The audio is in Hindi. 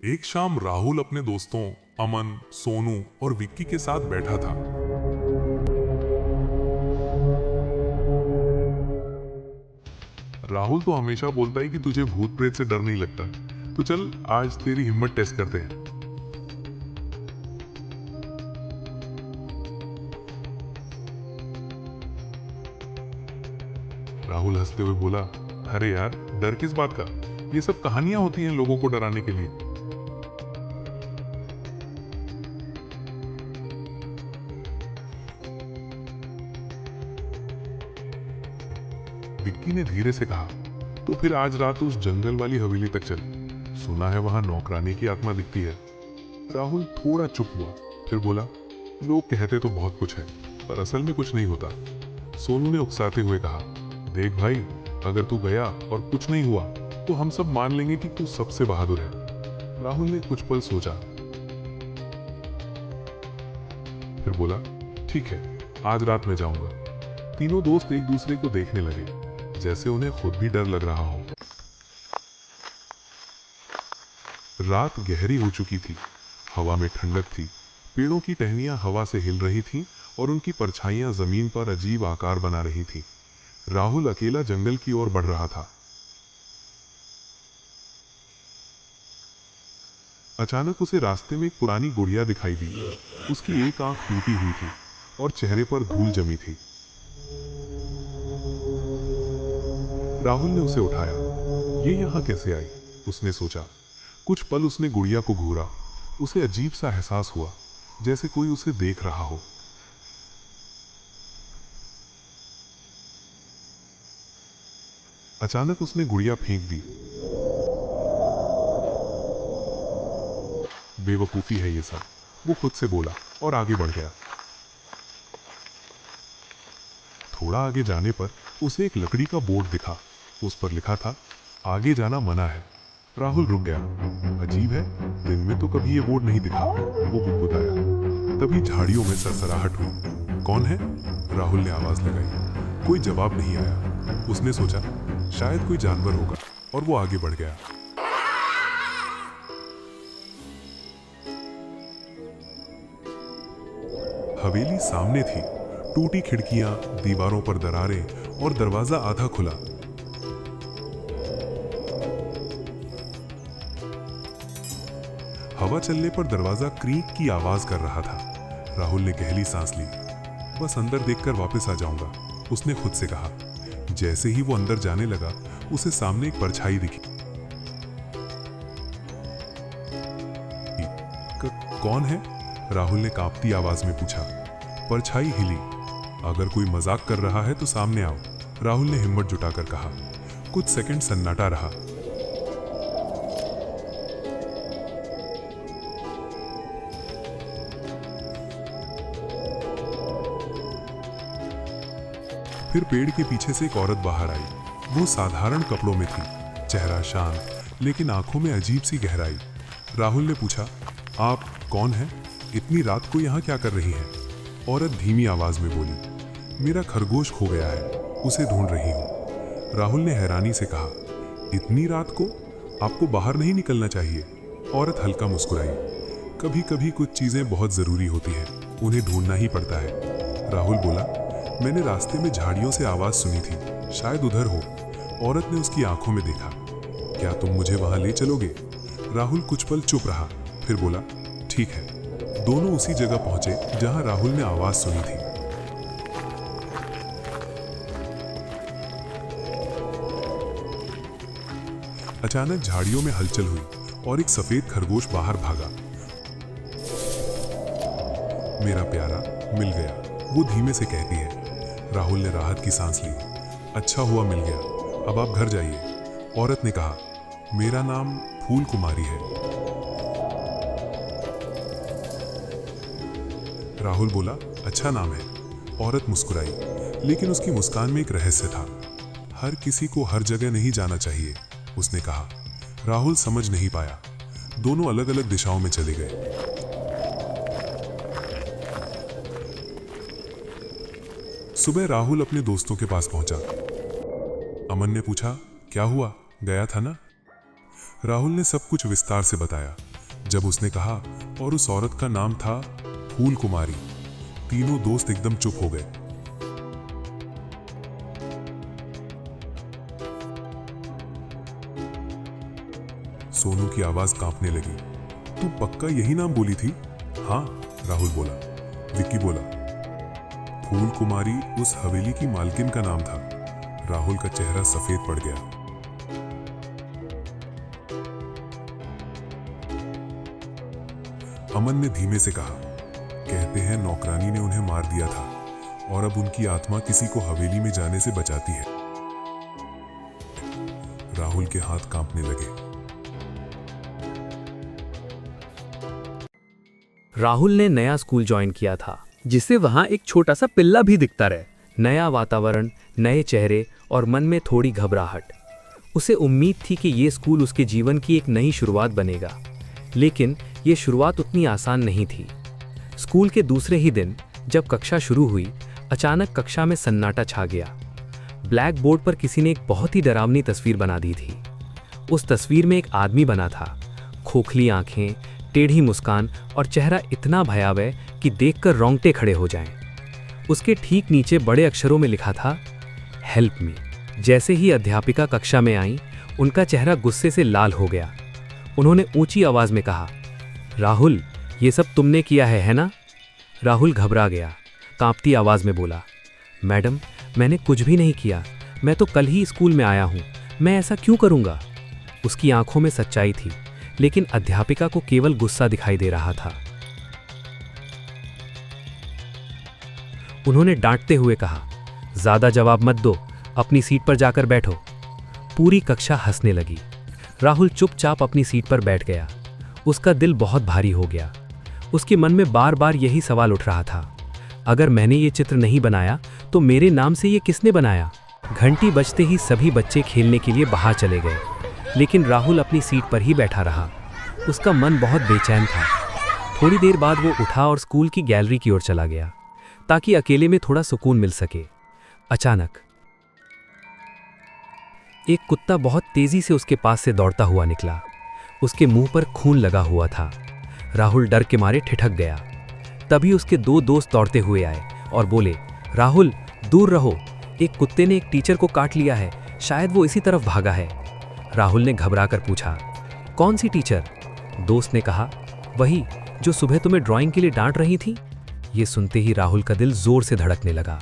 एक शाम राहुल अपने दोस्तों अमन, सोनू और विक्की के साथ बैठा था। राहुल तो हमेशा बोलता है कि तुझे भूत प्रेत से डर नहीं लगता, तो चल आज तेरी हिम्मत टेस्ट करते हैं। राहुल हंसते हुए बोला, अरे यार डर किस बात का, ये सब कहानियां होती हैं लोगों को डराने के लिए। विक्की ने धीरे से कहा, तो फिर आज रात उस जंगल वाली हवेली तक चल, सुना है वहां नौकरानी की आत्मा दिखती है। राहुल थोड़ा चुप हुआ, फिर बोला, लोग कहते तो बहुत कुछ है, पर असल में कुछ नहीं होता। सोनू ने उकसाते हुए कहा, देख भाई, अगर तू गया और कुछ नहीं हुआ तो हम सब मान लेंगे कि तू सबसे बहादुर है। राहुल ने कुछ पल सोचा, फिर बोला, ठीक है, आज रात में जाऊंगा। तीनों दोस्त एक दूसरे को देखने लगे, जैसे उन्हें खुद भी डर लग रहा हो। रात गहरी हो चुकी थी, हवा में ठंडक थी, पेड़ों की टहनियां हवा से हिल रही थीं और उनकी परछाइयां जमीन पर अजीब आकार बना रही थीं। राहुल अकेला जंगल की ओर बढ़ रहा था। अचानक उसे रास्ते में एक पुरानी गुड़िया दिखाई दी। उसकी एक आंख टूटी हुई थी और चेहरे पर धूल जमी थी। राहुल ने उसे उठाया। ये यहाँ कैसे आई, उसने सोचा। कुछ पल उसने गुड़िया को घूरा। उसे अजीब सा एहसास हुआ, जैसे कोई उसे देख रहा हो। अचानक उसने गुड़िया फेंक दी। बेवकूफी है ये सब, वो खुद से बोला और आगे बढ़ गया। थोड़ा आगे जाने पर उसे एक लकड़ी का बोर्ड दिखा। उस पर लिखा था, आगे जाना मना है। राहुल रुक गया। अजीब है, दिन में तो कभी ये बोर्ड नहीं दिखा। वो बुदबुदाया। तभी झाड़ियों में सरसराहट हुई। कौन है? राहुल ने आवाज लगाई। कोई जवाब नहीं आया। उसने सोचा, शायद कोई जानवर होगा, और वो आगे बढ़ गया। हवेली सामने थी। टूटी खिड़कियां, दीवारों पर दरारें और दरवाजा आधा खुला। हवा चलने पर दरवाजा क्रीक की आवाज कर रहा था। राहुल ने गहरी सांस ली। बस अंदर देखकर वापस आ जाऊंगा, उसने खुद से कहा। जैसे ही वो अंदर जाने लगा, उसे सामने एक परछाई दिखी। कौन है? राहुल ने कांपती आवाज में पूछा। परछाई हिली। अगर कोई मजाक कर रहा है तो सामने आओ, राहुल ने हिम्मत जुटाकर कहा। कुछ सेकंड सन्नाटा रहा। फिर पेड़ के पीछे से एक औरत बाहर आई। वो साधारण कपड़ों में थी, चेहरा शांत, लेकिन आंखों में अजीब सी गहराई। राहुल ने पूछा, आप कौन हैं? इतनी रात को यहाँ क्या कर रही हैं? औरत धीमी आवाज में बोली, मेरा खरगोश खो गया है, उसे ढूंढ रही हूँ। राहुल ने हैरानी से कहा, इतनी रात को? आपको बाहर नहीं निकलना चाहिए। औरत हल्का मुस्कुराई। कभी कभी कुछ चीजें बहुत जरूरी होती हैं, उन्हें ढूंढना ही पड़ता है। राहुल बोला, मैंने रास्ते में झाड़ियों से आवाज सुनी थी, शायद उधर हो। औरत ने उसकी आंखों में देखा। क्या तुम मुझे वहां ले चलोगे? राहुल कुछ पल चुप रहा, फिर बोला, ठीक है। दोनों उसी जगह पहुंचे जहां राहुल ने आवाज सुनी थी। अचानक झाड़ियों में हलचल हुई और एक सफेद खरगोश बाहर भागा। मेरा प्यारा मिल गया, वो धीमे से कहती है। राहुल ने राहत की सांस ली। अच्छा हुआ मिल गया, अब आप घर जाइए। औरत ने कहा, मेरा नाम फूल कुमारी है। राहुल बोला, अच्छा नाम है। औरत मुस्कुराई, लेकिन उसकी मुस्कान में एक रहस्य था। हर किसी को हर जगह नहीं जाना चाहिए, उसने कहा। राहुल समझ नहीं पाया। दोनों अलग अलग दिशाओं में चले गए। सुबह राहुल अपने दोस्तों के पास पहुंचा। अमन ने पूछा, क्या हुआ, गया था ना? राहुल ने सब कुछ विस्तार से बताया। जब उसने कहा और उस औरत का नाम था फूल कुमारी, तीनों दोस्त एकदम चुप हो गए। सोनू की आवाज कांपने लगी। तू पक्का यही नाम बोली थी? हाँ, राहुल बोला। विक्की बोला, फूल कुमारी उस हवेली की मालकिन का नाम था। राहुल का चेहरा सफेद पड़ गया। अमन ने धीमे से कहा, कहते हैं नौकरानी ने उन्हें मार दिया था और अब उनकी आत्मा किसी को हवेली में जाने से बचाती है। राहुल के हाथ कांपने लगे। राहुल ने नया स्कूल ज्वाइन किया था, जिससे वहां एक छोटा सा पिल्ला भी दिखता रहे। नया वातावरण, नए चेहरे और मन में थोड़ी घबराहट। उसे उम्मीद थी कि ये स्कूल उसके जीवन की एक नई शुरुआत बनेगा, लेकिन ये शुरुआत उतनी आसान नहीं थी। स्कूल के दूसरे ही दिन जब कक्षा शुरू हुई, अचानक कक्षा में सन्नाटा छा गया। ब्लैक बोर्ड पर किसी ने एक बहुत ही डरावनी तस्वीर बना दी थी। उस तस्वीर में एक आदमी बना था, खोखली आंखें, टेढ़ी मुस्कान और चेहरा इतना भयावह कि देखकर रोंगटे खड़े हो जाएं। उसके ठीक नीचे बड़े अक्षरों में लिखा था, हेल्प मी। जैसे ही अध्यापिका कक्षा में आई, उनका चेहरा गुस्से से लाल हो गया। उन्होंने ऊंची आवाज में कहा, राहुल, ये सब तुमने किया है ना? राहुल घबरा गया, कांपती आवाज में बोला, मैडम, मैंने कुछ भी नहीं किया। मैं तो कल ही स्कूल में आया हूं। मैं ऐसा क्यों करूंगा? उसकी आंखों में सच्चाई थी, लेकिन अध्यापिका को केवल गुस्सा दिखाई दे रहा था। उन्होंने डांटते हुए कहा, ज्यादा जवाब मत दो, अपनी सीट पर जाकर बैठो। पूरी कक्षा हंसने लगी। राहुल चुपचाप अपनी सीट पर बैठ गया। उसका दिल बहुत भारी हो गया। उसके मन में बार बार यही सवाल उठ रहा था, अगर मैंने ये चित्र नहीं बनाया तो मेरे नाम से ये किसने बनाया? घंटी बजते ही सभी बच्चे खेलने के लिए बाहर चले गए, लेकिन राहुल अपनी सीट पर ही बैठा रहा। उसका मन बहुत बेचैन था। थोड़ी देर बाद वो उठा और स्कूल की गैलरी की ओर चला गया, ताकि अकेले में थोड़ा सुकून मिल सके। अचानक एक कुत्ता बहुत तेजी से उसके पास से दौड़ता हुआ निकला। उसके मुंह पर खून लगा हुआ था। राहुल डर के मारे ठिठक गया। तभी उसके दो दोस्त दौड़ते हुए आए और बोले, राहुल, दूर रहो, एक कुत्ते ने एक टीचर को काट लिया है, शायद वो इसी तरफ भागा है। राहुल ने घबराकर पूछा, कौन सी टीचर? दोस्त ने कहा, वही जो सुबह तुम्हें ड्राइंग के लिए डांट रही थी। ये सुनते ही राहुल का दिल जोर से धड़कने लगा।